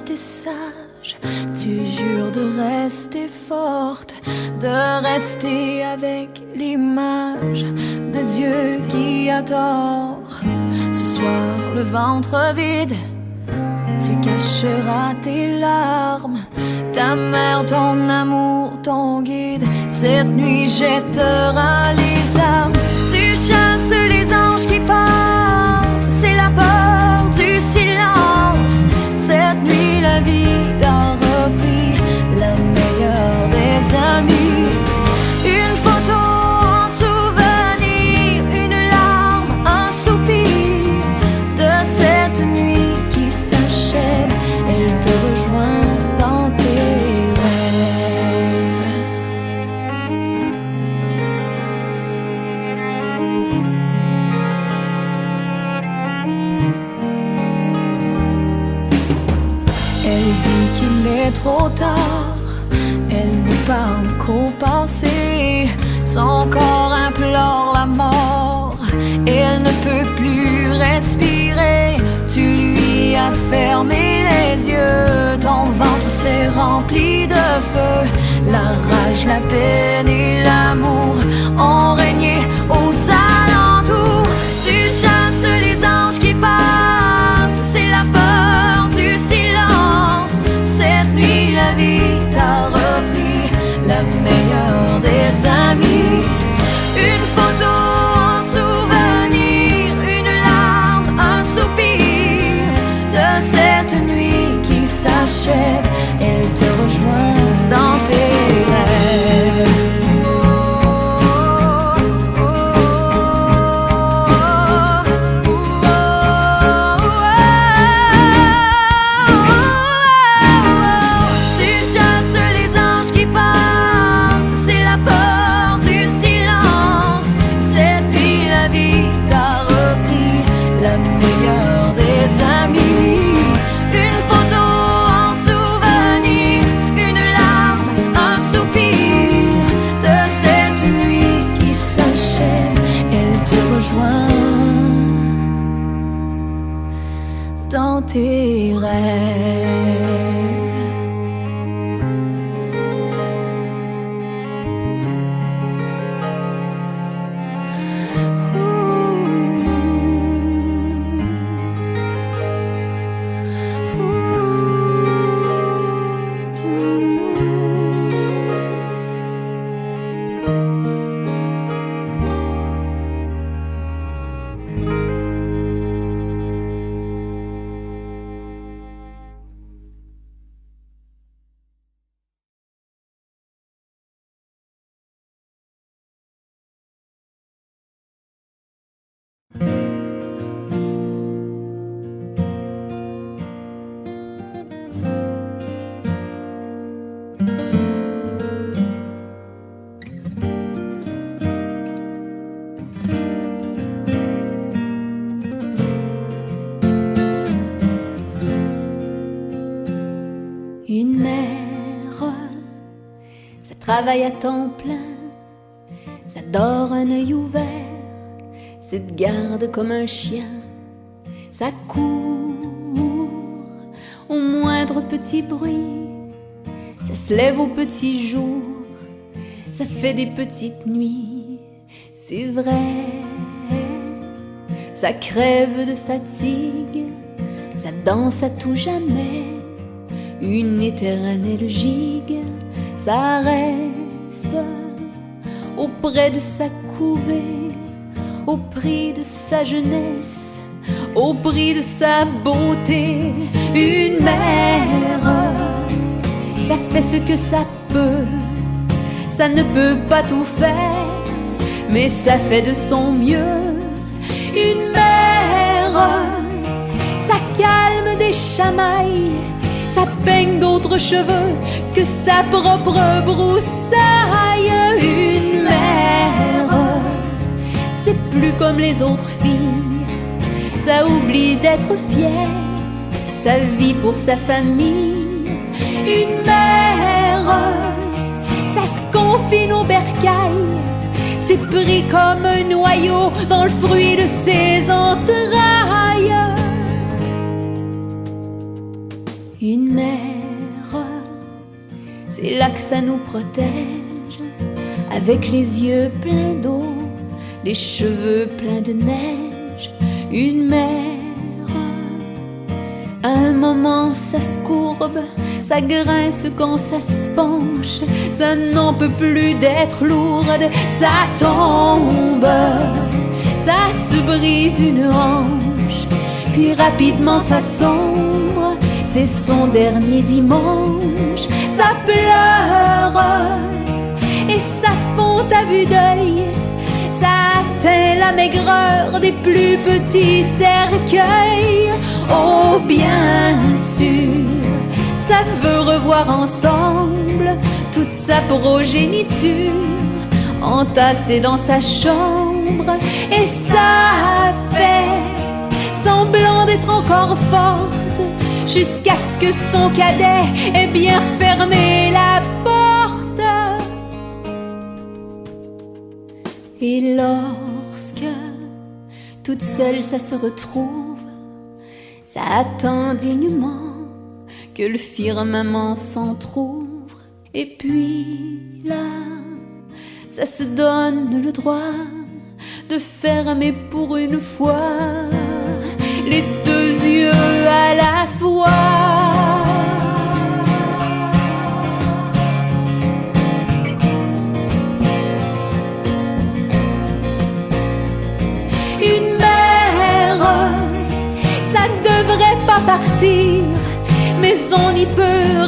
rester sage, tu jures de rester forte, de rester avec l'image de Dieu qui a tort. Ce soir, le ventre vide, tu cacheras tes larmes, ta mère, ton amour, ton guide. Cette nuit jettera les armes. Tu chasses les anges qui passent, c'est la peur du silence. Cette nuit la vie t'a repris, la meilleure des amies. Une photo, un souvenir, une larme, un soupir de cette nuit qui s'achève. Elle te rejoint dans tes rêves. Elle dit qu'il est trop tard, elle ne parle qu'au passé. Son corps implore la mort, elle ne peut plus respirer. Tu lui as fermé les yeux, ton ventre s'est rempli de feu. La rage, la peine et l'amour ont régné aux alentours. Tu chasses les anges qui passent, c'est la peur du silence. Cette nuit la vie t'a repris, la meilleure des amies. Une photo, un souvenir, une larme, un soupir de cette nuit qui s'achève. Elle te rejoint dans tes rêves. Dans tes rêves. Une mère, ça travaille à temps plein, ça dort un œil ouvert, ça te garde comme un chien, ça court au moindre petit bruit, ça se lève au petit jour, ça fait des petites nuits, c'est vrai, ça crève de fatigue, ça danse à tout jamais. Une éternelle gigue, ça reste auprès de sa couvée, au prix de sa jeunesse, au prix de sa beauté. Une mère, ça fait ce que ça peut, ça ne peut pas tout faire, mais ça fait de son mieux. Une mère, ça calme des chamailles, ça peigne d'autres cheveux que sa propre broussaille. Une mère, c'est plus comme les autres filles, ça oublie d'être fière, ça vit pour sa famille. Une mère, ça se confine au bercail, c'est pris comme un noyau dans le fruit de ses entrailles. Une mère, c'est là que ça nous protège, avec les yeux pleins d'eau, les cheveux pleins de neige. Une mère, à un moment ça se courbe, ça grince quand ça se penche, ça n'en peut plus d'être lourde, ça tombe, ça se brise une hanche, puis rapidement ça sombre, c'est son dernier dimanche. Ça pleure et ça fond à vue d'œil, ça atteint la maigreur des plus petits cercueils. Oh bien sûr, ça veut revoir ensemble toute sa progéniture entassée dans sa chambre, et ça fait semblant d'être encore forte jusqu'à ce que son cadet ait bien fermé la porte. Et lorsque toute seule ça se retrouve, ça attend dignement que le firmament s'entr'ouvre, et puis là, ça se donne le droit de fermer pour une fois les deux yeux à la fois. Une mère, ça devrait pas partir, mais on n'y peut